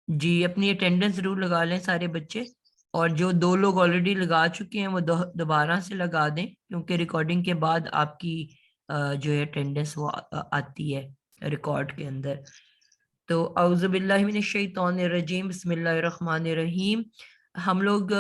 جی اپنی اٹینڈنس ضرور لگا لیں سارے بچے، اور جو 2 لوگ آلریڈی لگا چکے ہیں وہ دوبارہ سے لگا دیں، کیونکہ ریکارڈنگ کے بعد آپ کی جو ہے اٹینڈنس وہ آتی ہے ریکارڈ کے اندر۔ تو اعوذ باللہ من الشیطان الرجیم، بسم اللہ الرحمن الرحیم۔ ہم لوگ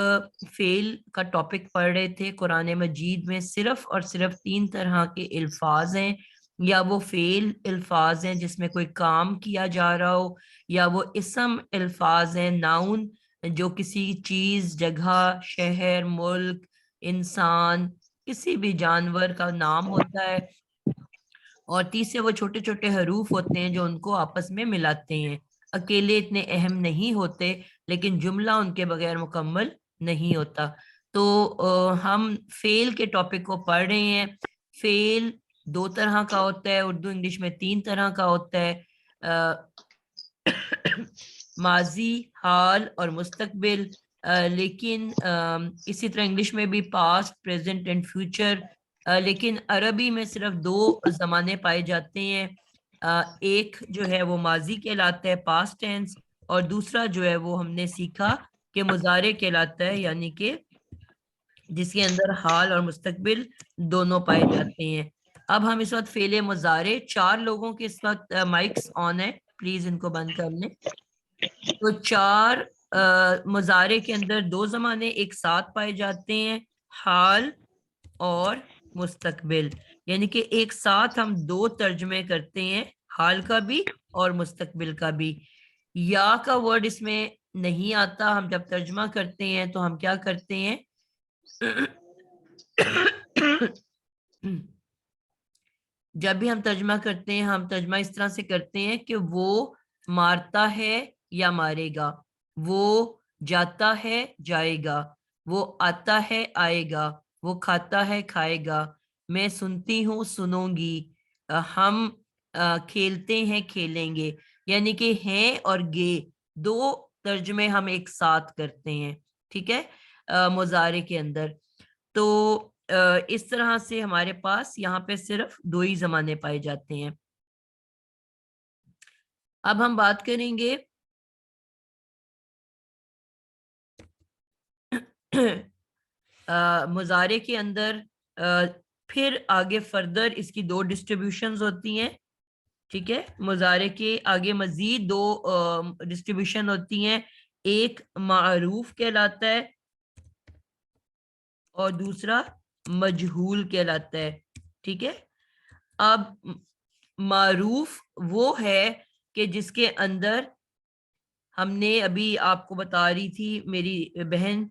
فعل کا ٹاپک پڑھ رہے تھے۔ قرآن مجید میں صرف اور صرف 3 طرح کے الفاظ ہیں، یا وہ فعل الفاظ ہیں جس میں کوئی کام کیا جا رہا ہو، یا وہ اسم الفاظ ہیں، ناؤن، جو کسی چیز، جگہ، شہر، ملک، انسان، کسی بھی جانور کا نام ہوتا ہے، اور تیسرے وہ چھوٹے چھوٹے حروف ہوتے ہیں جو ان کو آپس میں ملاتے ہیں۔ اکیلے اتنے اہم نہیں ہوتے، لیکن جملہ ان کے بغیر مکمل نہیں ہوتا۔ تو ہم فعل کے ٹاپک کو پڑھ رہے ہیں۔ فعل 2 طرح کا ہوتا ہے، اردو انگلش میں 3 طرح کا ہوتا ہے، ماضی، حال اور مستقبل۔ لیکن اسی طرح انگلش میں بھی پاسٹ، پریزنٹ اینڈ فیوچر۔ لیکن عربی میں صرف 2 زمانے پائے جاتے ہیں۔ ایک جو ہے وہ ماضی کہلاتا ہے، پاسٹ ٹینس، اور دوسرا جو ہے وہ ہم نے سیکھا کہ مضارع کہلاتا ہے، یعنی کہ جس کے اندر حال اور مستقبل دونوں پائے جاتے ہیں۔ اب ہم اس وقت فعل مضارع، 4 لوگوں کے اس وقت مائکس آن ہے، پلیز ان کو بند کر لیں۔ تو 4 مضارع کے اندر 2 زمانے ایک ساتھ پائے جاتے ہیں، حال اور مستقبل، یعنی کہ ایک ساتھ ہم 2 ترجمے کرتے ہیں، حال کا بھی اور مستقبل کا بھی۔ یا کا ورڈ اس میں نہیں آتا۔ ہم جب ترجمہ کرتے ہیں تو ہم کیا کرتے ہیں، جب بھی ہم ترجمہ کرتے ہیں ہم ترجمہ اس طرح سے کرتے ہیں کہ وہ مارتا ہے یا مارے گا، وہ جاتا ہے جائے گا، وہ آتا ہے آئے گا، وہ کھاتا ہے کھائے گا، میں سنتی ہوں سنوں گی، ہم کھیلتے ہیں کھیلیں گے، یعنی کہ ہیں اور گے 2 ترجمے ہم ایک ساتھ کرتے ہیں، ٹھیک ہے، مضارع کے اندر۔ تو اس طرح سے ہمارے پاس یہاں پہ صرف 2 ہی زمانے پائے جاتے ہیں۔ اب ہم بات کریں گے مضارع کے اندر، پھر آگے فردر اس کی 2 ڈسٹریبیوشنز ہوتی ہیں، ٹھیک ہے، مضارع کے آگے مزید 2 ڈسٹریبیوشن ہوتی ہیں، ایک معروف کہلاتا ہے اور دوسرا مجہول کہلاتا ہے، ٹھیک ہے۔ اب معروف وہ ہے کہ جس کے اندر ہم نے ابھی آپ کو بتا رہی تھی میری بہن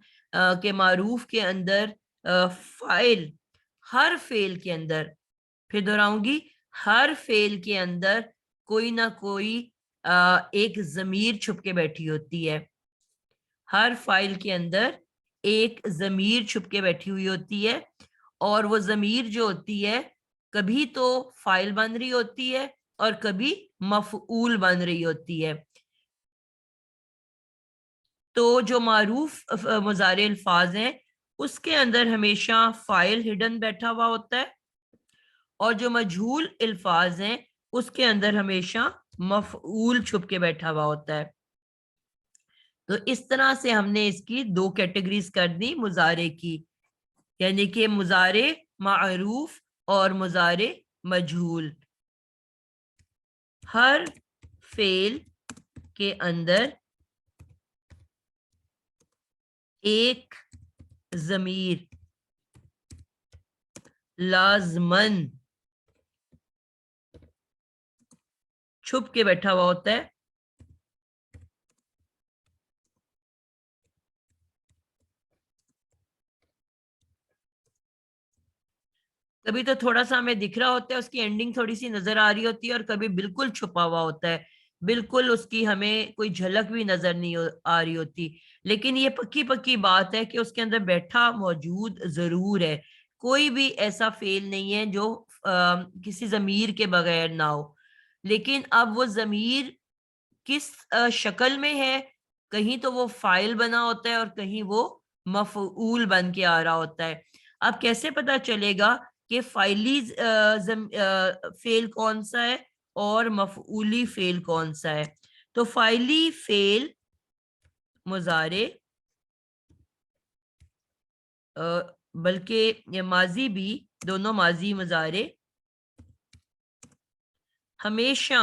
کہ معروف کے اندر فاعل، ہر فعل کے اندر، پھر دہراؤں گی، ہر فعل کے اندر کوئی نہ کوئی ایک ضمیر چھپ کے بیٹھی ہوتی ہے، ہر فاعل کے اندر ایک ضمیر چھپ کے بیٹھی ہوئی ہوتی ہے، اور وہ ضمیر جو ہوتی ہے کبھی تو فاعل بن رہی ہوتی ہے اور کبھی مفعول بن رہی ہوتی ہے۔ تو جو معروف مضارع الفاظ ہیں اس کے اندر ہمیشہ فاعل ہڈن بیٹھا ہوا ہوتا ہے، اور جو مجہول الفاظ ہیں اس کے اندر ہمیشہ مفعول چھپ کے بیٹھا ہوا ہوتا ہے۔ تو اس طرح سے ہم نے اس کی 2 کیٹیگریز کر دی مضارع کی، یعنی کہ مضارع معروف اور مضارع مجہول۔ ہر فعل کے اندر ایک ضمیر لازماً چھپ کے بیٹھا ہوا ہوتا ہے، کبھی تو تھوڑا سا ہمیں دکھ رہا ہوتا ہے، اس کی اینڈنگ تھوڑی سی نظر آ رہی ہوتی ہے، اور کبھی بالکل چھپا ہوا ہوتا ہے، بالکل اس کی ہمیں کوئی جھلک بھی نظر نہیں آ رہی ہوتی، لیکن یہ پکی پکی بات ہے کہ اس کے اندر بیٹھا موجود ضرور ہے۔ کوئی بھی ایسا فعل نہیں ہے جو کسی ضمیر کے بغیر نہ ہو، لیکن اب وہ ضمیر کس شکل میں ہے، کہیں تو وہ فاعل بنا ہوتا ہے اور کہیں وہ مفعول بن کے آ رہا ہوتا ہے۔ اب کیسے پتا چلے گا کہ فاعلی فعل کون سا ہے اور مفعولی فعل کون سا ہے؟ تو فاعلی فعل مضارع بلکہ یہ ماضی بھی، دونوں ماضی مضارع ہمیشہ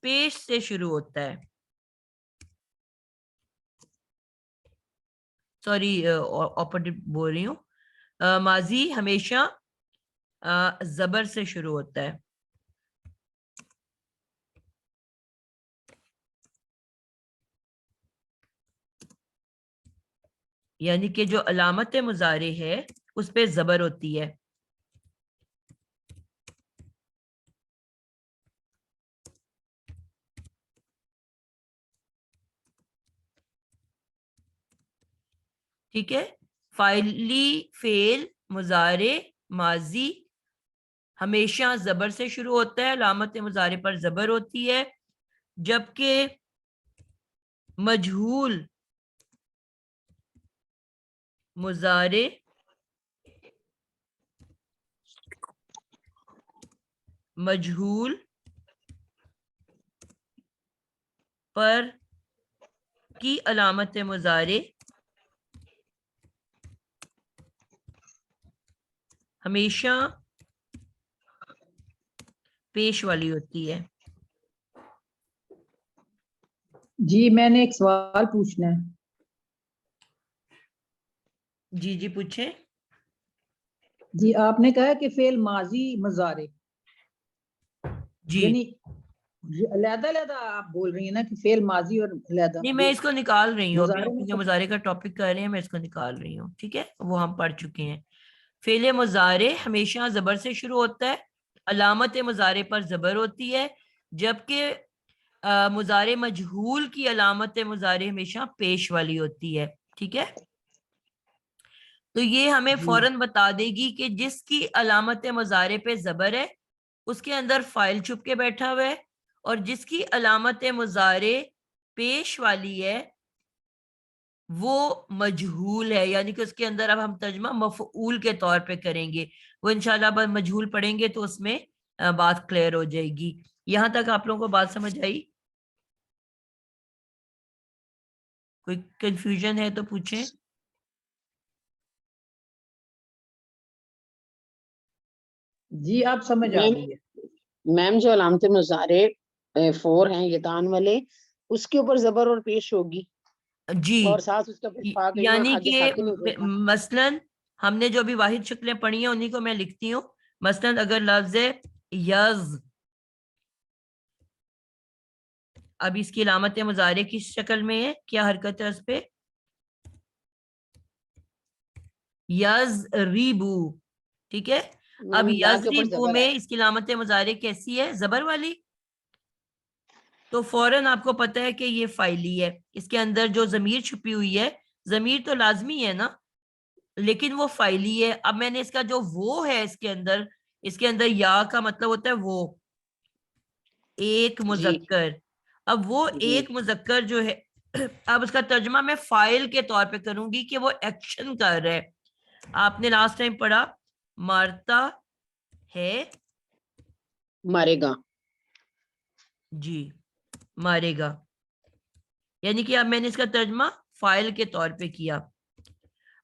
پیش سے شروع ہوتا ہے. سوری اپوزٹ بول رہی ہوں. ماضی ہمیشہ زبر سے شروع ہوتا ہے. یعنی کہ جو علامت مضارع ہے اس پہ زبر ہوتی ہے. ٹھیک ہے. فاعلی فعل مضارع ماضی ہمیشہ زبر سے شروع ہوتا ہے، علامت مضارع پر زبر ہوتی ہے، جبکہ مجہول مضارع مجہول پر کی علامت مضارع ہمیشہ پیش والی ہوتی ہے. جی میں نے ایک سوال پوچھنا ہے. جی جی پوچھیں. جی آپ نے کہا کہ فعل ماضی مضارع، جی یعنی علیحدہ علیحدہ آپ بول رہی ہیں نا کہ فعل ماضی اور علیحدہ نہیں، میں اس کو نکال رہی ہوں. ابھی مضارع ہم میں جو مضارع کا ٹاپک کر رہے ہیں میں اس کو نکال رہی ہوں. ٹھیک ہے، وہ ہم پڑھ چکے ہیں. فعل مضارع ہمیشہ زبر سے شروع ہوتا ہے، علامت مضارع پر زبر ہوتی ہے، جبکہ مضارع مجہول کی علامت مضارع ہمیشہ پیش والی ہوتی ہے. ٹھیک ہے، تو یہ ہمیں جی فوراً بتا دے گی کہ جس کی علامت مضارع پہ زبر ہے اس کے اندر فاعل چھپ کے بیٹھا ہوا ہے، اور جس کی علامت مضارع پیش والی ہے وہ مجہول ہے. یعنی کہ اس کے اندر اب ہم ترجمہ مفعول کے طور پہ کریں گے. وہ انشاءاللہ اب مجہول پڑھیں گے تو اس میں بات کلیئر ہو جائے گی. یہاں تک آپ لوگوں کو بات سمجھ آئی؟ کوئی کنفیوژن ہے تو پوچھیں. جی آپ سمجھ آ گئی ہے. میم جو علامت مضارع 4 ہیں یتان والے، اس کے اوپر زبر اور پیش ہوگی، جی، اور ساتھ اس کا پھر یعنی آگے کہ ساکن ہو جائے گا. مثلاً ہم نے جو ابھی واحد شکلیں پڑھی ہیں انہی کو میں لکھتی ہوں. مثلاً اگر لفظ یز، اب اس کی علامت مضارع کس شکل میں ہے، کیا حرکت ہے اس پہ؟ یز ریبو. ٹھیک ہے، اب میم یا یز کے اوپر ریبو زبر میں ہے. اس کی علامت مضارع کیسی ہے؟ زبر والی. تو فوراً آپ کو پتا ہے کہ یہ فائلی ہے. اس کے اندر جو ضمیر چھپی ہوئی ہے، ضمیر تو لازمی ہے نا، لیکن وہ فائلی ہے. اب میں نے اس کا جو وہ ہے اس کے اندر یا کا مطلب ہوتا ہے وہ ایک جی مذکر. اب وہ جی ایک مذکر جو ہے، اب اس کا ترجمہ میں فائل کے طور پہ کروں گی کہ وہ ایکشن کر رہا ہے. آپ نے لاسٹ ٹائم پڑھا مارتا ہے، مارے گا. جی مارے گا. یعنی کہ اب میں نے اس کا ترجمہ فائل کے طور پہ کیا.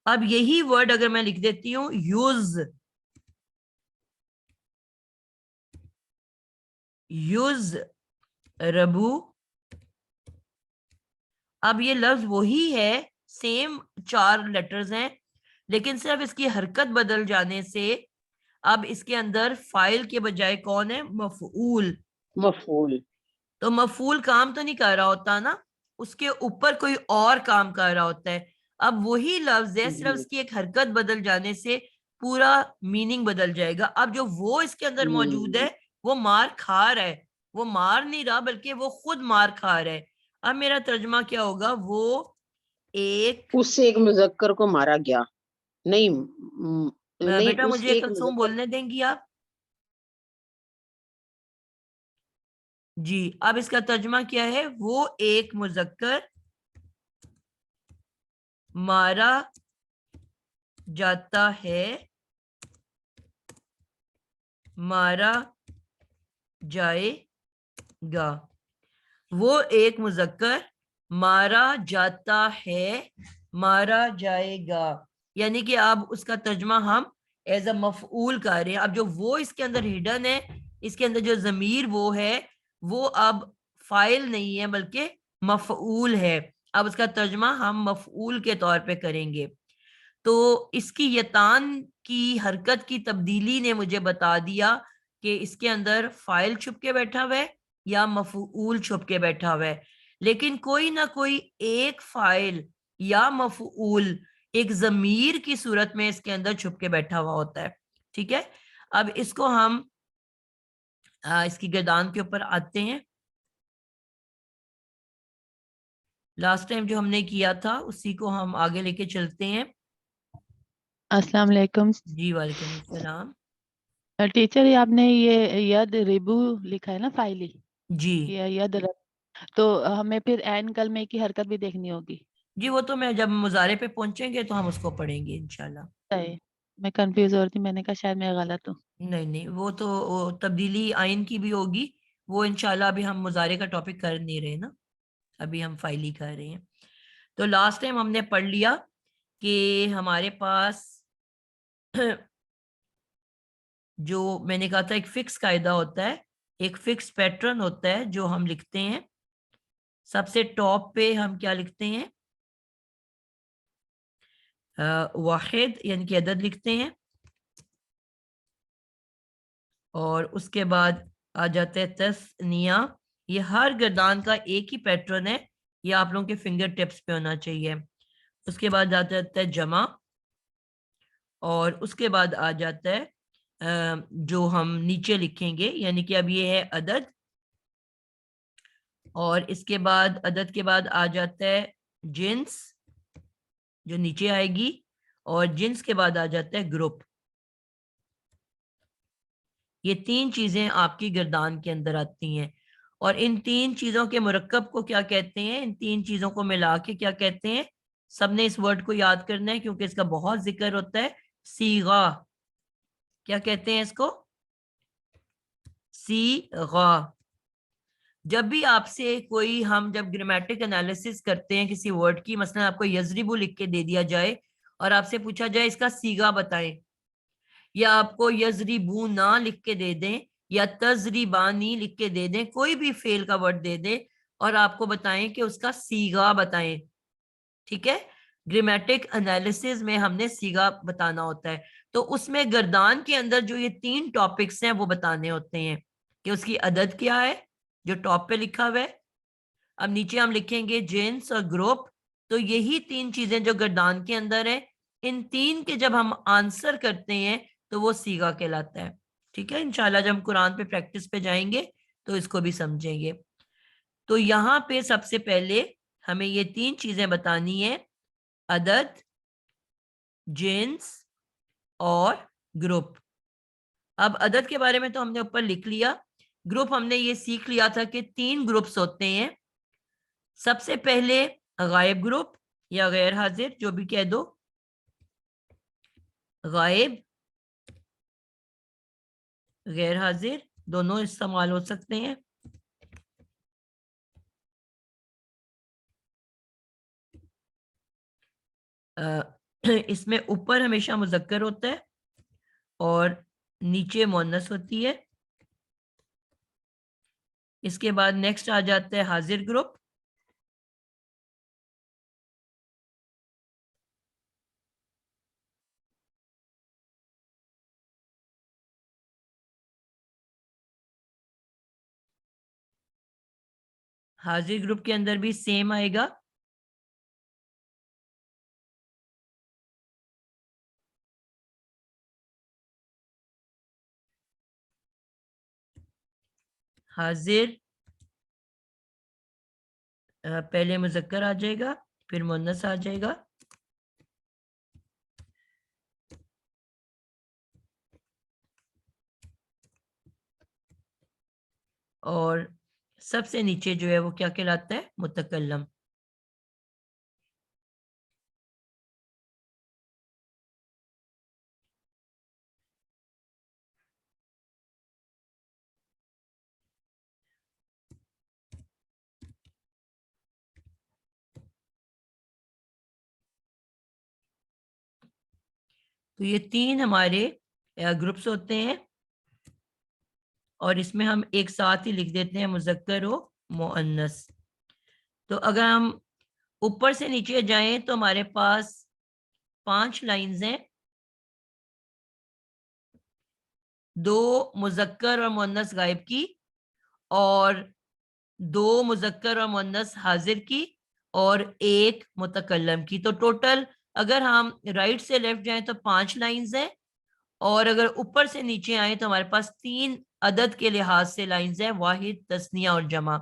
اب یہی ورڈ اگر میں لکھ دیتی ہوں یوز، یوز ربو، اب یہ لفظ وہی ہے، سیم 4 لیٹرز ہیں، لیکن صرف اس کی حرکت بدل جانے سے اب اس کے اندر فائل کے بجائے کون ہے؟ مفعول. مفعول. تو مفعول کام تو نہیں کر رہا ہوتا نا، اس کے اوپر کوئی اور کام کر رہا ہوتا ہے. اب وہی لفظ ہے، صرف اس کی ایک حرکت بدل جانے سے پورا میننگ بدل جائے گا. اب جو وہ اس کے اندر موجود ہے وہ مار کھا رہا ہے، وہ مار نہیں رہا بلکہ وہ خود مار کھا رہا ہے. اب میرا ترجمہ کیا ہوگا؟ وہ ایک، اس سے ایک مذکر کو مارا گیا. نہیں بیٹا اس مجھے ایک کلثوم مذکر. بولنے دیں گی آپ؟ جی، اب اس کا ترجمہ کیا ہے؟ وہ ایک مذکر مارا جاتا ہے، مارا جائے گا. وہ ایک مذکر مارا جاتا ہے، مارا جائے گا. یعنی کہ اب اس کا ترجمہ ہم ایز اے مفعول کر رہے ہیں. اب جو وہ اس کے اندر ہڈن ہے، اس کے اندر جو ضمیر وہ ہے، وہ اب فائل نہیں ہے بلکہ مفعول ہے. اب اس کا ترجمہ ہم مفعول کے طور پہ کریں گے. تو اس کی یتان کی حرکت کی تبدیلی نے مجھے بتا دیا کہ اس کے اندر فائل چھپ کے بیٹھا ہوا ہے یا مفعول چھپ کے بیٹھا ہوا ہے. لیکن کوئی نہ کوئی ایک فائل یا مفعول ایک ضمیر کی صورت میں اس کے اندر چھپ کے بیٹھا ہوا ہوتا ہے. ٹھیک ہے، اب اس کو ہم اس کی گردان کے اوپر آتے ہیں. لاسٹ ٹائم جو ہم نے کیا تھا اسی کو ہم آگے لے کے چلتے ہیں. السلام علیکم. جی وعلیکم السلام. ٹیچر یہ آپ نے یہ ید ریبو لکھا ہے نا فائلی، جی یہ ید تو ہمیں پھر عین کلمے کی حرکت بھی دیکھنی ہوگی. جی وہ تو میں جب مظاہرے پہ پہنچیں گے تو ہم اس کو پڑھیں گے انشاءاللہ. صحیح، میں کنفیوز ہو رہی تھی، میں نے کہا شاید میں غلط ہوں. نہیں نہیں، وہ تو تبدیلی آئین کی بھی ہوگی، وہ انشاءاللہ ابھی ہم مظاہرے کا ٹاپک کر نہیں رہے نا، ابھی ہم فائلی کر رہے ہیں. تو لاسٹ ٹائم ہم نے پڑھ لیا کہ ہمارے پاس جو میں نے کہا تھا ایک فکس قاعدہ ہوتا ہے، ایک فکس پیٹرن ہوتا ہے جو ہم لکھتے ہیں. سب سے ٹاپ پہ ہم کیا لکھتے ہیں؟ واحد یعنی کہ عدد لکھتے ہیں، اور اس کے بعد آ جاتا ہے تثنیہ. یہ ہر گردان کا ایک ہی پیٹرن ہے، یہ آپ لوگوں کے فنگر ٹپس پہ ہونا چاہیے. اس کے بعد آ جاتا ہے جمع، اور اس کے بعد آ جاتا ہے جو ہم نیچے لکھیں گے، یعنی کہ اب یہ ہے عدد، اور اس کے بعد عدد کے بعد آ جاتا ہے جنس جو نیچے آئے گی، اور جنس کے بعد آ جاتا ہے گروپ. یہ تین چیزیں آپ کی گردان کے اندر آتی ہیں، اور ان تین چیزوں کے مرکب کو کیا کہتے ہیں؟ ان تین چیزوں کو ملا کے کیا کہتے ہیں؟ سب نے اس ورڈ کو یاد کرنا ہے کیونکہ اس کا بہت ذکر ہوتا ہے. صیغہ. کیا کہتے ہیں اس کو؟ صیغہ. جب بھی آپ سے کوئی، ہم جب گرامیٹک انالیسس کرتے ہیں کسی ورڈ کی، مثلا آپ کو یضربو لکھ کے دے دیا جائے اور آپ سے پوچھا جائے اس کا صیغہ بتائیں، یا آپ کو یضربونا لکھ کے دے دیں یا تضربانی لکھ کے دے دیں، کوئی بھی فعل کا ورڈ دے دیں اور آپ کو بتائیں کہ اس کا صیغہ بتائیں. ٹھیک ہے، گرامیٹک انالیسس میں ہم نے صیغہ بتانا ہوتا ہے. تو اس میں گردان کے اندر جو یہ تین ٹاپکس ہیں وہ بتانے ہوتے ہیں کہ اس کی عدد کیا ہے جو ٹاپ پہ لکھا ہوا ہے. اب نیچے ہم لکھیں گے جنس اور گروپ. تو یہی تین چیزیں جو گردان کے اندر ہیں، ان تین کے جب ہم آنسر کرتے ہیں تو وہ صیغہ کہلاتا ہے. ٹھیک ہے، انشاءاللہ جب ہم قرآن پہ پریکٹس پہ جائیں گے تو اس کو بھی سمجھیں گے. تو یہاں پہ سب سے پہلے ہمیں یہ تین چیزیں بتانی ہیں: عدد، جنس اور گروپ. اب عدد کے بارے میں تو ہم نے اوپر لکھ لیا. گروپ ہم نے یہ سیکھ لیا تھا کہ تین گروپس ہوتے ہیں. سب سے پہلے غائب گروپ یا غیر حاضر، جو بھی کہہ دو. غائب، غیر حاضر دونوں استعمال ہو سکتے ہیں. اس میں اوپر ہمیشہ مذکر ہوتا ہے اور نیچے مؤنث ہوتی ہے. اس کے بعد نیکسٹ آ جاتا ہے حاضر گروپ. حاضر گروپ کے اندر بھی سیم آئے گا. حاضر پہلے مذکر آ جائے گا، پھر مؤنث آ جائے گا. اور سب سے نیچے جو ہے وہ کیا کہلاتا ہے؟ متکلم. تو یہ 3 ہمارے گروپس ہوتے ہیں اور اس میں ہم ایک ساتھ ہی لکھ دیتے ہیں مذکر و مؤنث. تو اگر ہم اوپر سے نیچے جائیں تو ہمارے پاس 5 لائنز ہیں, 2 مذکر اور مؤنث غائب کی اور 2 مذکر اور مؤنث حاضر کی اور 1 متکلم کی. تو ٹوٹل اگر ہم رائٹ سے لیفٹ جائیں تو 5 لائنز ہیں اور اگر اوپر سے نیچے آئیں تو ہمارے پاس 3 عدد کے لحاظ سے لائنز ہیں, واحد, تثنیہ اور جمع.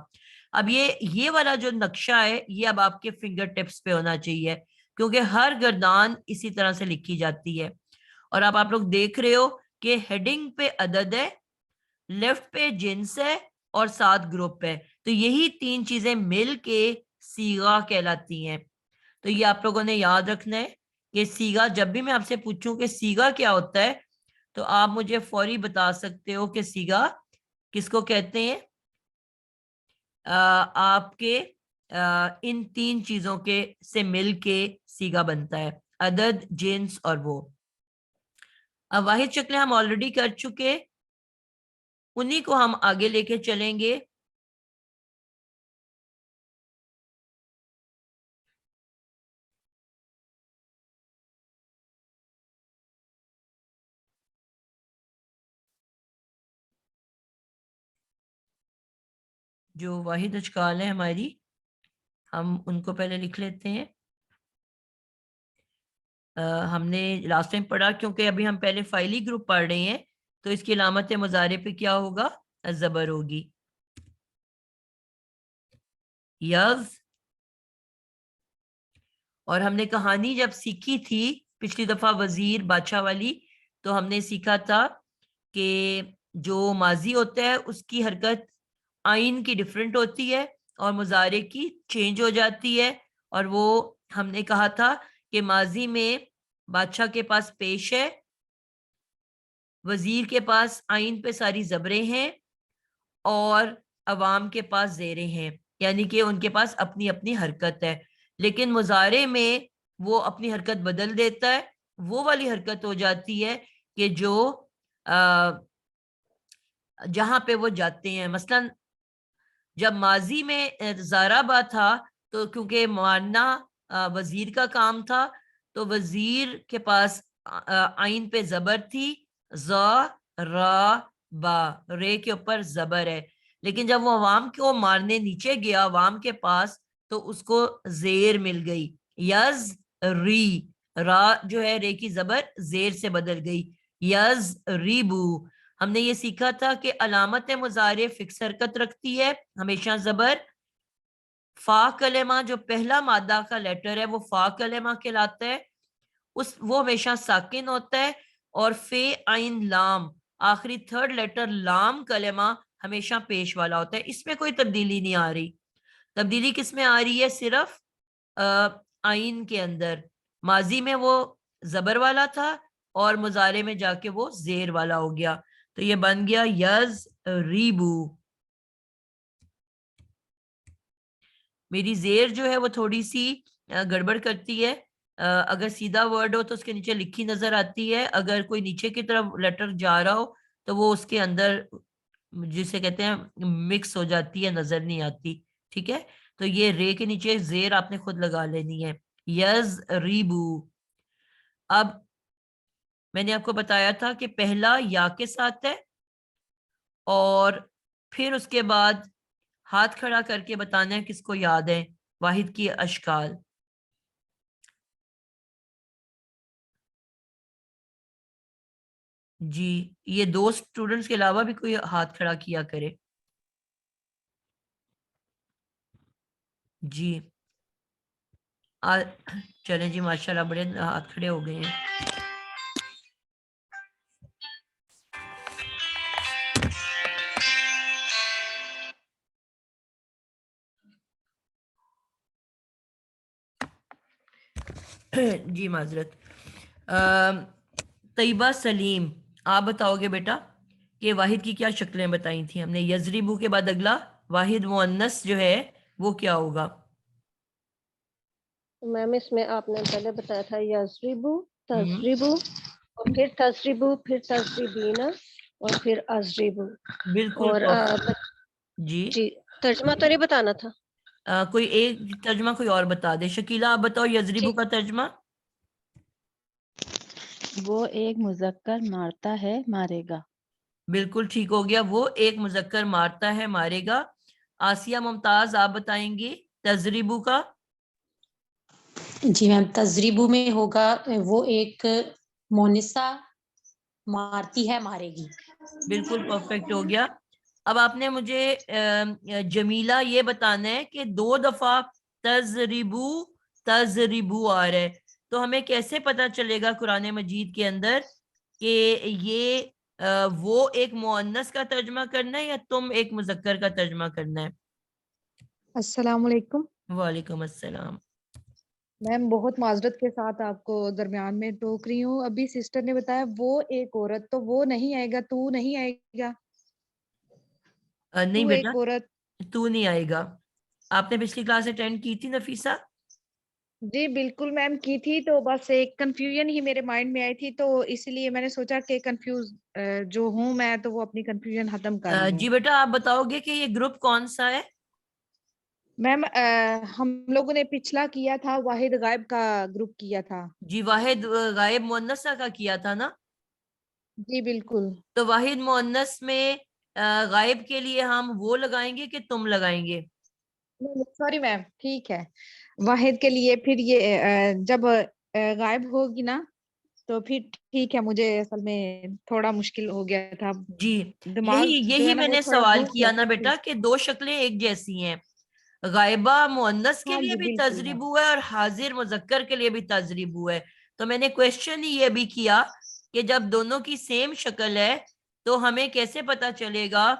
اب یہ والا جو نقشہ ہے یہ اب آپ کے فنگر ٹپس پہ ہونا چاہیے کیونکہ ہر گردان اسی طرح سے لکھی جاتی ہے. اور اب آپ لوگ دیکھ رہے ہو کہ ہیڈنگ پہ عدد ہے, لیفٹ پہ جنس ہے اور ساتھ گروپ ہے. تو یہی 3 چیزیں مل کے صیغہ کہلاتی ہیں. تو یہ آپ لوگوں نے یاد رکھنا ہے کہ صیغہ, جب بھی میں آپ سے پوچھوں کہ صیغہ کیا ہوتا ہے تو آپ مجھے فوری بتا سکتے ہو کہ صیغہ کس کو کہتے ہیں. آپ کے ان 3 چیزوں کے سے مل کے صیغہ بنتا ہے, عدد, جنس اور وہ. اب واحد شکلیں ہم آلریڈی کر چکے, انہی کو ہم آگے لے کے چلیں گے. جو واحد اشکال ہے ہماری, ہم ان کو پہلے لکھ لیتے ہیں. ہم نے لاسٹ ٹائم پڑھا, کیونکہ ابھی ہم پہلے فائلی گروپ پڑھ رہے ہیں تو اس کی علامت مضارع پہ کیا ہوگا, زبر ہوگی. یز, اور ہم نے کہانی جب سیکھی تھی پچھلی دفعہ وزیر بادشاہ والی, تو ہم نے سیکھا تھا کہ جو ماضی ہوتا ہے اس کی حرکت آئین کی ڈیفرنٹ ہوتی ہے اور مضارع کی چینج ہو جاتی ہے. اور وہ ہم نے کہا تھا کہ ماضی میں بادشاہ کے پاس پیش ہے, وزیر کے پاس آئین پہ ساری زبریں ہیں اور عوام کے پاس زیریں ہیں, یعنی کہ ان کے پاس اپنی اپنی حرکت ہے. لیکن مضارع میں وہ اپنی حرکت بدل دیتا ہے, وہ والی حرکت ہو جاتی ہے کہ جو جہاں پہ وہ جاتے ہیں. مثلا جب ماضی میں زارابا تھا تو کیونکہ مارنا وزیر کا کام تھا تو وزیر کے پاس آئین پہ زبر تھی, زا را با, رے کے اوپر زبر ہے. لیکن جب وہ عوام کو مارنے نیچے گیا عوام کے پاس تو اس کو زیر مل گئی, یز ری, را جو ہے رے کی زبر زیر سے بدل گئی, یز ریبو. ہم نے یہ سیکھا تھا کہ علامت مضارع فکس حرکت رکھتی ہے, ہمیشہ زبر. فا کلمہ جو پہلا مادہ کا لیٹر ہے وہ فا کلمہ کہلاتا ہے, وہ ہمیشہ ساکن ہوتا ہے. اور فے عین لام آخری 3rd لیٹر لام کلمہ ہمیشہ پیش والا ہوتا ہے. اس میں کوئی تبدیلی نہیں آ رہی. تبدیلی کس میں آ رہی ہے, صرف آئین کے اندر. ماضی میں وہ زبر والا تھا اور مضارع میں جا کے وہ زیر والا ہو گیا. تو یہ بن گیا یز ریبو. میری زیر جو ہے وہ تھوڑی سی گڑبڑ کرتی ہے, اگر سیدھا ورڈ ہو تو اس کے نیچے لکھی نظر آتی ہے, اگر کوئی نیچے کی طرف لیٹر جا رہا ہو تو وہ اس کے اندر جسے کہتے ہیں مکس ہو جاتی ہے, نظر نہیں آتی. ٹھیک ہے, تو یہ رے کے نیچے زیر آپ نے خود لگا لینی ہے, یز ریبو. اب میں نے آپ کو بتایا تھا کہ پہلا یا کے ساتھ ہے اور پھر اس کے بعد ہاتھ کھڑا کر کے بتانا ہے کس کو یاد ہے واحد کی اشکال. جی, یہ 2 اسٹوڈنٹس کے علاوہ بھی کوئی ہاتھ کھڑا کیا کرے. جی چلیں جی, ماشاءاللہ بڑے ہاتھ کھڑے ہو گئے ہیں. جی معذرت. طیبہ سلیم, آپ بتاؤ گے بیٹا کہ واحد کی کیا شکلیں بتائی تھیں ہم نے. یضربو کے بعد اگلا واحد مؤنث جو ہے وہ کیا ہوگا؟ میم اس میں آپ نے پہلے بتایا تھا یضربو, تضربو اور پھر تجربو، پھر تجربینا، اور پھر ازربو. بالکل اور جی جی ترجمہ تو نہیں بتانا تھا. کوئی ایک ترجمہ کوئی اور بتا دے. شکیلا آپ بتاؤ یضربو کا ترجمہ. وہ ایک مذکر مارتا ہے مارے گا. بالکل ٹھیک ہو گیا, وہ ایک مذکر مارتا ہے مارے گا. آسیہ ممتاز آپ بتائیں گے تجربو کا. جی میم, تجربو میں ہوگا وہ ایک مونسہ مارتی ہے مارے گی. بالکل پرفیکٹ ہو گیا. اب آپ نے مجھے جمیلہ یہ بتانا ہے کہ 2 دفعہ تجربو تجربو آ رہا ہے, تو ہمیں کیسے پتا چلے گا قرآن مجید کے اندر کہ یہ وہ ایک مؤنث کا ترجمہ کرنا ہے یا تم ایک مذکر کا ترجمہ کرنا ہے. السلام علیکم وعلیکم السلام. میم, بہت معذرت کے ساتھ آپ کو درمیان میں ٹوک رہی ہوں. ابھی سسٹر نے بتایا وہ ایک عورت, تو وہ نہیں آئے گا, تو نہیں آئے گا. نہیں تو بیٹا ایک عورت. تو نہیں آئے گا. آپ نے پچھلی کلاس اٹینڈ کی تھی نفیسہ؟ جی بالکل میم کی تھی, تو بس ایک کنفیوژن ہی میرے مائنڈ میں آئی تھی, تو اس لیے میں نے سوچا کہ کنفیوز جو ہوں میں, تو وہ اپنی کنفیوژن ختم کر لوں. جی بیٹا آپ بتاؤ گے کہ یہ گروپ کون سا ہے؟ میم ہم لوگوں نے پچھلا کیا تھا واحد غائب کا گروپ کیا تھا. جی واحد غائب مؤنثہ کا کیا تھا نا. جی بالکل. تو واحد مؤنث میں غائب کے لیے ہم وہ لگائیں گے کہ تم لگائیں گے؟ سوری میم, ٹھیک ہے, واحد کے لیے پھر یہ جب غائب ہوگی نا تو پھر ٹھیک ہے. مجھے اصل میں تھوڑا مشکل ہو گیا تھا, جی دماغ جو یہی ہے نا میں وہ نے تھوڑا سوال گھوم کیا نا گیا. بیٹا کہ 2 شکلیں ایک جیسی ہیں. غائبہ مؤنث کے ہاں لیے جی بھی بالکل میم. تجربو ہے اور حاضر مذکر کے لیے بھی تجربو ہے. تو میں نے کوشچن ہی یہ بھی کیا کہ جب دونوں کی سیم شکل ہے تو ہمیں کیسے پتا چلے گا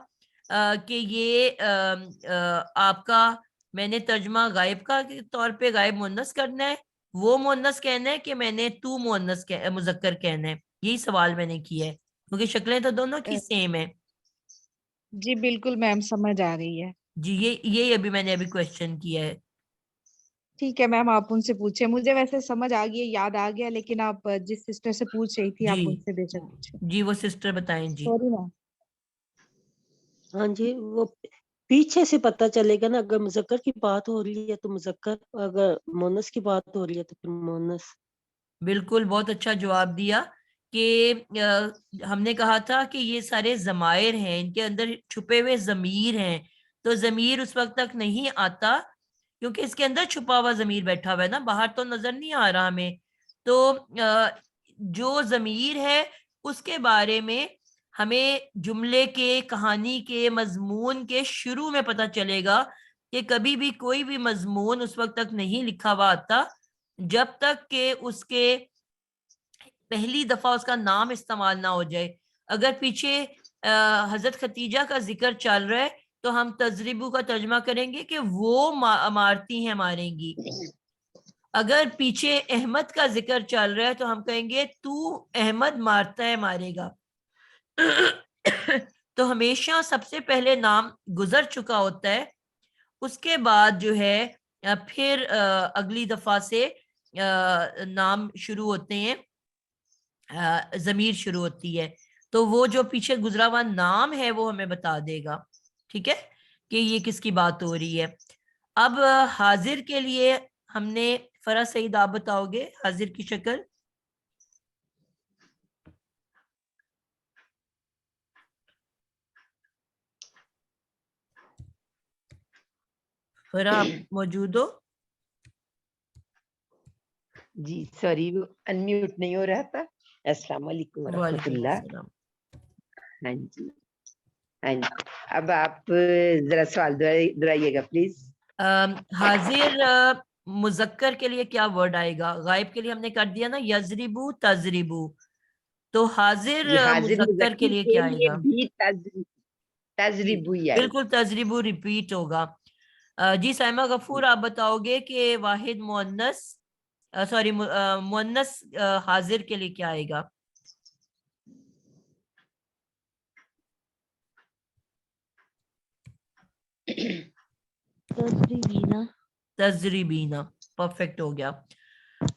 کہ یہ آپ کا, میں نے ترجمہ غائب کا طور پہ غائب مؤنث کرنا ہے, وہ مؤنث کہنا ہے کہ میں نے تو مؤنث مذکر کہنا ہے. یہی سوال میں نے کیا ہے کیونکہ شکلیں تو دونوں کی سیم ہیں. جی بالکل میم, سمجھ آ رہی ہے. جی یہ ابھی میں نے ابھی کوشچن کیا ہے. ٹھیک ہے میم, آپ ان سے پوچھیں. مجھے ویسے سمجھ آ گئی, یاد آ گیا, لیکن آپ جس سسٹر سے پوچھ رہی تھی جی آپ ان سے بے شک پوچھیں. جی وہ سسٹر بتائیں. جی سوری میم. ہاں جی, وہ پیچھے سے پتہ چلے گا نا, اگر مذکر کی بات ہو رہی ہے تو مذکر, اگر مؤنث کی بات ہو رہی ہے تو پھر مؤنث. بالکل بہت اچھا جواب دیا کہ ہم نے کہا تھا کہ یہ سارے ضمائر ہیں, ان کے اندر چھپے ہوئے ضمیر ہیں. تو ضمیر اس وقت تک نہیں آتا کیونکہ اس کے اندر چھپا ہوا ضمیر بیٹھا ہوا ہے نا, باہر تو نظر نہیں آ رہا ہمیں. تو جو ضمیر ہے اس کے بارے میں ہمیں جملے کے, کہانی کے, مضمون کے شروع میں پتہ چلے گا کہ کبھی بھی کوئی بھی مضمون اس وقت تک نہیں لکھا ہوا آتا جب تک کہ اس کے پہلی دفعہ اس کا نام استعمال نہ ہو جائے. اگر پیچھے حضرت خدیجہ کا ذکر چل رہا ہے تو ہم تجربو کا ترجمہ کریں گے کہ وہ مارتی ہیں ماریں گی. اگر پیچھے احمد کا ذکر چل رہا ہے تو ہم کہیں گے تو احمد مارتا ہے مارے گا. تو ہمیشہ سب سے پہلے نام گزر چکا ہوتا ہے, اس کے بعد جو ہے پھر اگلی دفعہ سے نام شروع ہوتے ہیں, ضمیر شروع ہوتی ہے. تو وہ جو پیچھے گزرا ہوا نام ہے وہ ہمیں بتا دے گا, ٹھیک ہے, کہ یہ کس کی بات ہو رہی ہے. اب حاضر کے لیے ہم نے, فرا سعید آپ بتاؤ گے حاضر کی شکل. فرا آپ موجود ہو؟ جی سوری, وہ انمیوٹ نہیں ہو رہا تھا. السلام علیکم ورحمۃ وعلیکم اللہ. السلام. ہاں جی ہاں جی, اب آپ ذرا سوال دہرائیے گا پلیز. حاضر مذکر کے لیے کیا ورڈ آئے گا؟ غائب کے لیے ہم نے کر دیا نا یضربو تضربو, تو حاضر جی حاضر مذکر کے مذکر لیے کے کیا آئے لیے گا؟ بھی تجربو ہی آئے گا. بالکل تجربو ریپیٹ ہوگا. جی سائمہ غفور آپ بتاؤ گے کہ واحد مؤنث سوری مؤنث حاضر کے لیے کیا آئے گا؟ تجربینا. تجربینا, پرفیکٹ ہو گیا.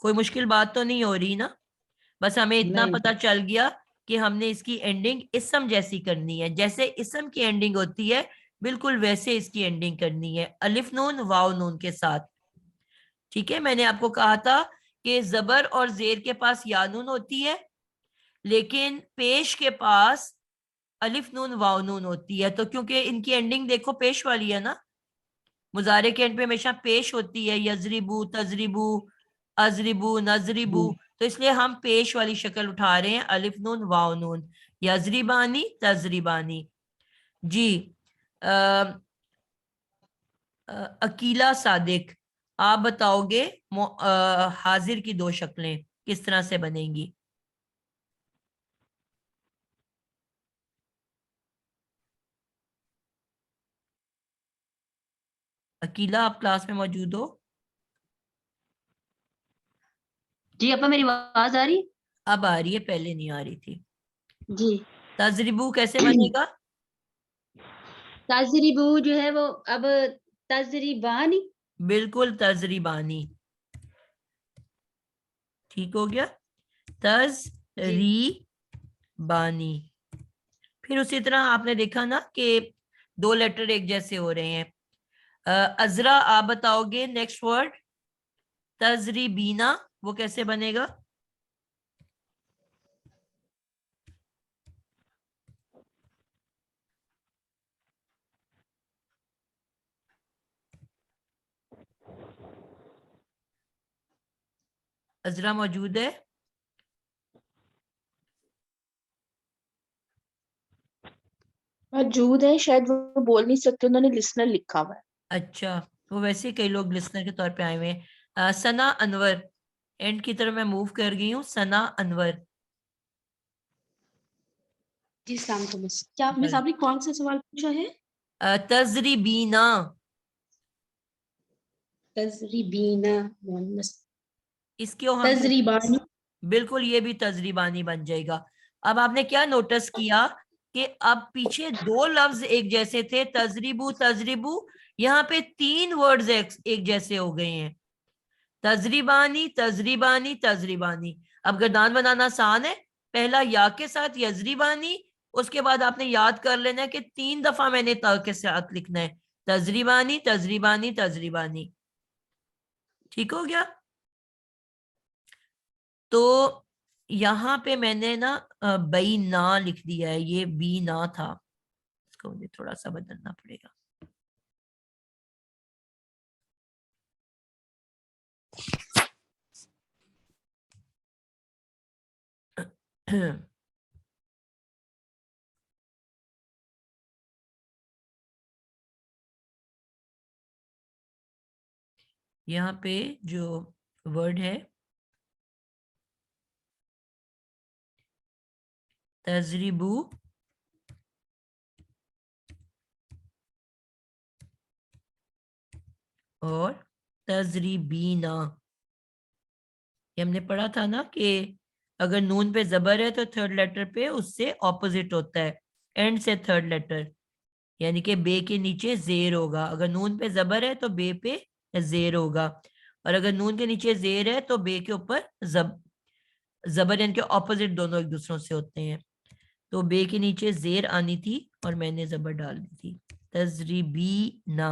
کوئی مشکل بات تو نہیں ہو رہی نا؟ بس ہمیں اتنا نہیں پتا چل گیا کہ ہم نے اس کی اینڈنگ اسم جیسی کرنی ہے، جیسے اسم کی اینڈنگ ہوتی ہے بالکل ویسے اس کی اینڈنگ کرنی ہے، الف نون واو نون کے ساتھ. ٹھیک ہے، میں نے آپ کو کہا تھا کہ زبر اور زیر کے پاس یا نون ہوتی ہے لیکن پیش کے پاس الف نون واو نون ہوتی ہے. تو کیونکہ ان کی اینڈنگ دیکھو پیش والی ہے نا، مضارع کے اینڈ پہ ہمیشہ پیش ہوتی ہے، یضربو، تضربو، اضربو، نضربو، تو اس لیے ہم پیش والی شکل اٹھا رہے ہیں، الف نون واو نون، یضربانی، تضربانی. جی عقیلہ صادق، آپ بتاؤ گے حاضر کی دو شکلیں کس طرح سے بنیں گی؟ عقیلہ آپ کلاس میں موجود ہو؟ جی اپا میری آواز آ رہی؟ اب آ رہی ہے، پہلے نہیں آ رہی تھی. جی تضربو کیسے بنے گا؟ تضربو جو ہے وہ اب تضربانی. بالکل تضریبانی. ٹھیک ہو گیا، تضریبانی. پھر اسی طرح آپ نے دیکھا نا کہ دو لیٹر ایک جیسے ہو رہے ہیں. عذرا آپ بتاؤ گے نیکسٹ ورڈ تضریبینا وہ کیسے بنے گا؟ عذرا موجود ہے؟ موجود ہے، شاید وہ بول نہیں سکتے، انہوں نے لسنر لکھا ہوا ہے. اچھا، وہ ویسے کئی لوگ لسنر کے طور پہ آئے ہوئے ہیں. ثنا انور، اینڈ کی طرف میں موو کر گئی ہوں. ثنا انور. جی السلام علیکم. کیا مس آپ نے کون سا سوال پوچھا ہے؟ تضریبینا. تضریبینا اس کو ہم تضریبانی. بالکل یہ بھی تضریبانی بن جائے گا. اب آپ نے کیا نوٹس کیا کہ اب پیچھے دو لفظ ایک جیسے تھے، تضریبو تضریبو، یہاں پہ تین ورڈز ایک جیسے ہو گئے ہیں، تضریبانی تضریبانی تضریبانی. اب گردان بنانا آسان ہے، پہلا یا کے ساتھ یضریبانی، اس کے بعد آپ نے یاد کر لینا ہے کہ 3 دفعہ میں نے تا کے ساتھ لکھنا ہے، تضریبانی تضریبانی تضریبانی. ٹھیک ہو گیا؟ تو یہاں پہ میں نے نا بئی نا لکھ دیا ہے، یہ بی نا تھا، اس کو مجھے تھوڑا سا بدلنا پڑے گا. یہاں پہ جو ورڈ ہے تضریبو اور تضریبینا، یہ ہم نے پڑھا تھا نا کہ اگر نون پہ زبر ہے تو تھرڈ لیٹر پہ اس سے اپوزٹ ہوتا ہے، اینڈ سے تھرڈ لیٹر، یعنی کہ بے کے نیچے زیر ہوگا. اگر نون پہ زبر ہے تو بے پہ زیر ہوگا، اور اگر نون کے نیچے زیر ہے تو بے کے اوپر زبر، یعنی کہ اپوزٹ دونوں ایک دوسروں سے ہوتے ہیں. تو بے کے نیچے زیر آنی تھی اور میں نے زبر ڈال دی تھی. تضریبینا،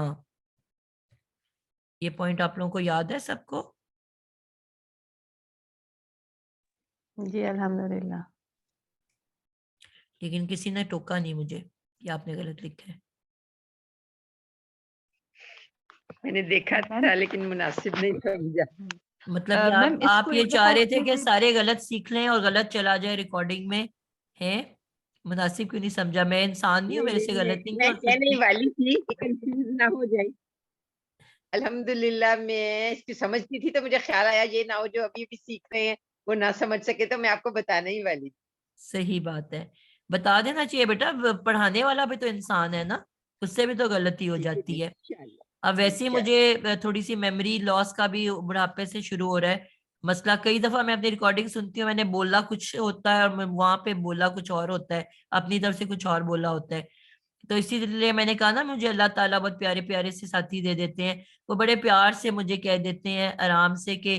یہ پوائنٹ آپ لوگوں کو یاد ہے سب کو؟ جی الحمدللہ. لیکن کسی نے ٹوکا نہیں مجھے کہ آپ نے غلط لکھا ہے. میں نے دیکھا تھا لیکن مناسب نہیں سمجھا. مطلب کہ آپ یہ چاہ رہے تھے کہ سارے غلط سیکھ لیں اور غلط چلا جائے ریکارڈنگ میں، ہے مناسب کیوں نہیں سمجھا؟ میں انسان نہیں ہوں، میرے سے غلط نہیں میں ہو کہنے سکتی. والی تھی کہ کنفیوز نہ ہو جائے. الحمدللہ میں اس کی سمجھتی تھی تو مجھے خیال آیا یہ نہ ہو جو ابھی بھی سیکھ رہے ہیں وہ نہ سمجھ سکے، تو میں آپ کو بتانے ہی والی تھی. صحیح بات ہے، بتا دینا چاہیے بیٹا، پڑھانے والا بھی تو انسان ہے نا، اس سے بھی تو غلطی ہو جاتی ہے. اب ویسے ہی مجھے تھوڑی سی میموری لاس کا بھی بڑھاپے سے شروع ہو رہا ہے مسئلہ. کئی دفعہ میں اپنی ریکارڈنگ سنتی ہوں، میں نے بولا کچھ ہوتا ہے اور وہاں پہ بولا کچھ اور ہوتا ہے، اپنی طرف سے کچھ اور بولا ہوتا ہے. تو اسی لیے میں نے کہا نا مجھے اللہ تعالیٰ بہت پیارے پیارے سے ساتھی دے دیتے ہیں، وہ بڑے پیار سے مجھے کہہ دیتے ہیں آرام سے کہ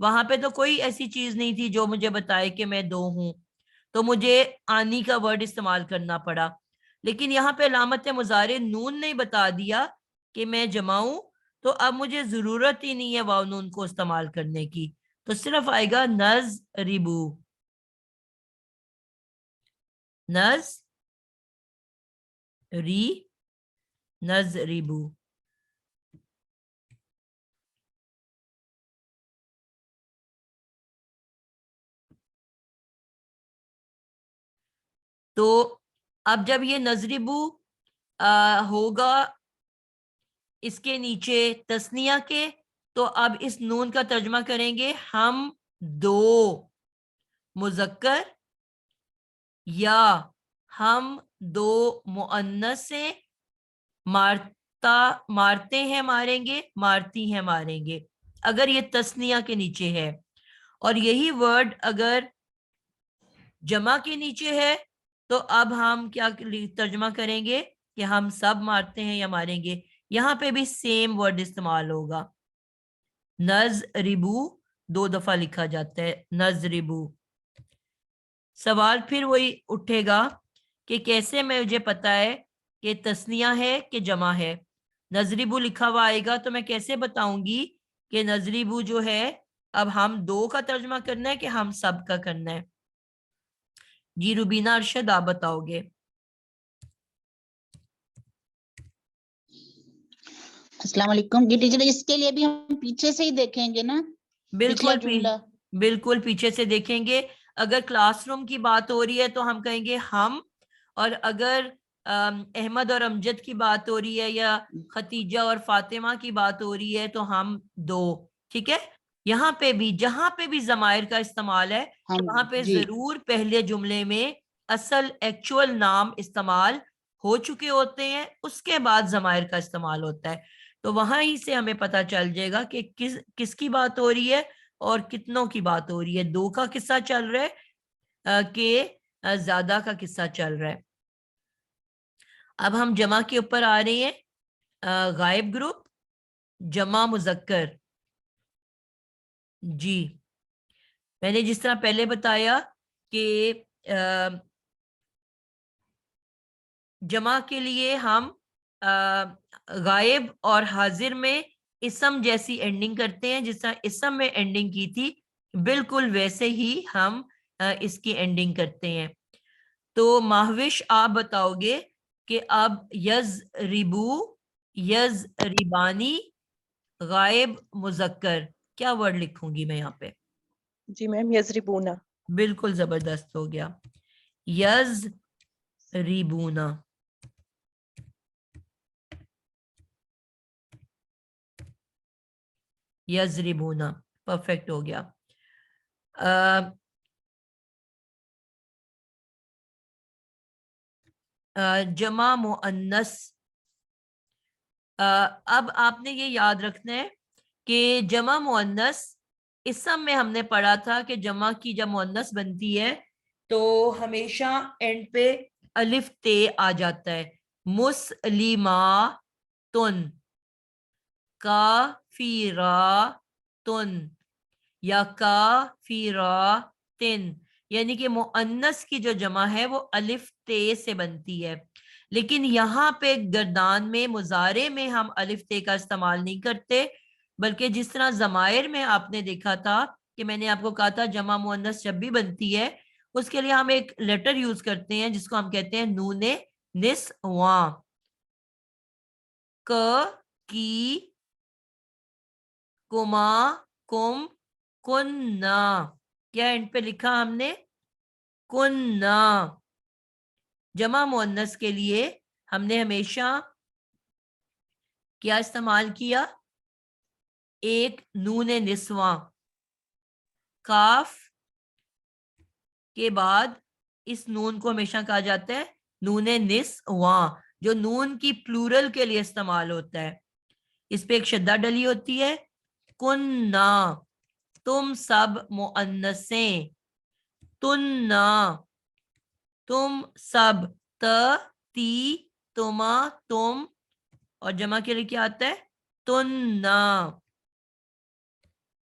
وہاں پہ تو کوئی ایسی چیز نہیں تھی جو مجھے بتائے کہ میں 2 ہوں، تو مجھے آنی کا ورڈ استعمال کرنا پڑا. لیکن یہاں پہ علامت مضارع نون نے بتا دیا کہ میں جمع ہوں، تو اب مجھے ضرورت ہی نہیں ہے واو نون کو استعمال کرنے کی، تو صرف آئے گا نضربو. نضربو. تو اب جب یہ نضربو ہوگا اس کے نیچے تسنیہ کے، تو اب اس نون کا ترجمہ کریں گے ہم 2 مذکر یا ہم 2 مؤنث سے مارتے ہیں ماریں گے، مارتی ہیں ماریں گے، اگر یہ تسنیہ کے نیچے ہے. اور یہی ورڈ اگر جمع کے نیچے ہے تو اب ہم کیا ترجمہ کریں گے کہ ہم سب مارتے ہیں یا ماریں گے. یہاں پہ بھی سیم ورڈ استعمال ہوگا. نضربو 2 دفعہ لکھا جاتا ہے، نضربو. سوال پھر وہی اٹھے گا کہ کیسے مجھے پتا ہے کہ تسنیہ ہے کہ جمع ہے. نضربو لکھا ہوا آئے گا تو میں کیسے بتاؤں گی کہ نضربو جو ہے اب ہم 2 کا ترجمہ کرنا ہے کہ ہم سب کا کرنا ہے. جی روبینہ ارشد آپ بتاؤ گے. السلام علیکم. یہ ٹیچر اس کے لیے بھی ہم پیچھے سے ہی دیکھیں گے نا؟ بالکل پیچھے سے دیکھیں گے. اگر کلاس روم کی بات ہو رہی ہے تو ہم کہیں گے ہم، اور اگر احمد اور امجد کی بات ہو رہی ہے یا ختیجہ اور فاطمہ کی بات ہو رہی ہے تو ہم 2. ٹھیک ہے. یہاں پہ بھی جہاں پہ بھی ضمائر کا استعمال ہے وہاں پہ ضرور پہلے جملے میں اصل ایکچوئل نام استعمال ہو چکے ہوتے ہیں، اس کے بعد ضمائر کا استعمال ہوتا ہے. تو وہاں ہی سے ہمیں پتا چل جائے گا کہ کس کی بات ہو رہی ہے اور کتنوں کی بات ہو رہی ہے. 2 کا قصہ چل رہا ہے کہ زیادہ کا قصہ چل رہا ہے. اب ہم جمع کے اوپر آ رہے ہیں. غائب گروپ جمع مذکر. جی میں نے جس طرح پہلے بتایا کہ جمع کے لیے ہم غائب اور حاضر میں اسم جیسی اینڈنگ کرتے ہیں، جس طرح اسم میں اینڈنگ کی تھی بالکل ویسے ہی ہم اس کی اینڈنگ کرتے ہیں. تو ماہوش آپ بتاؤ گے کہ اب یضربو، یضربانی، غائب مذکر کیا ورڈ لکھوں گی میں یہاں پہ؟ جی میم یضربونا. بالکل زبردست ہو گیا. یضربونا. یضربونا پرفیکٹ ہو گیا. جمع مؤنث. اب آپ نے یہ یاد رکھنا ہے کہ جمع مؤنث اسم میں ہم نے پڑھا تھا کہ جمع کی جب مؤنث بنتی ہے تو ہمیشہ اینڈ پہ الف تے آ جاتا ہے. مسلماتن، کافراتن یا کافراتن، یعنی کہ مؤنث کی جو جمع ہے وہ الف تے سے بنتی ہے. لیکن یہاں پہ گردان میں مضارع میں ہم الف تے کا استعمال نہیں کرتے، بلکہ جس طرح ضمائر میں آپ نے دیکھا تھا کہ میں نے آپ کو کہا تھا جمع مؤنث جب بھی بنتی ہے اس کے لیے ہم ایک لیٹر یوز کرتے ہیں جس کو ہم کہتے ہیں نون نسواں. ک، کی، کما، کم، کننا. کیا اینڈ پہ لکھا ہم نے؟ کننا. جمع مؤنث کے لیے ہم نے ہمیشہ کیا استعمال کیا؟ ایک نون نسواں. کاف کے بعد اس نون کو ہمیشہ کہا جاتا ہے نون نسواں، جو نون کی پلورل کے لیے استعمال ہوتا ہے. اس پہ ایک شدہ ڈلی ہوتی ہے. کننا تم سب مؤنثیں، تننا تم سب، تی تما تم، اور جمع کے لیے کیا آتا ہے؟ تننا.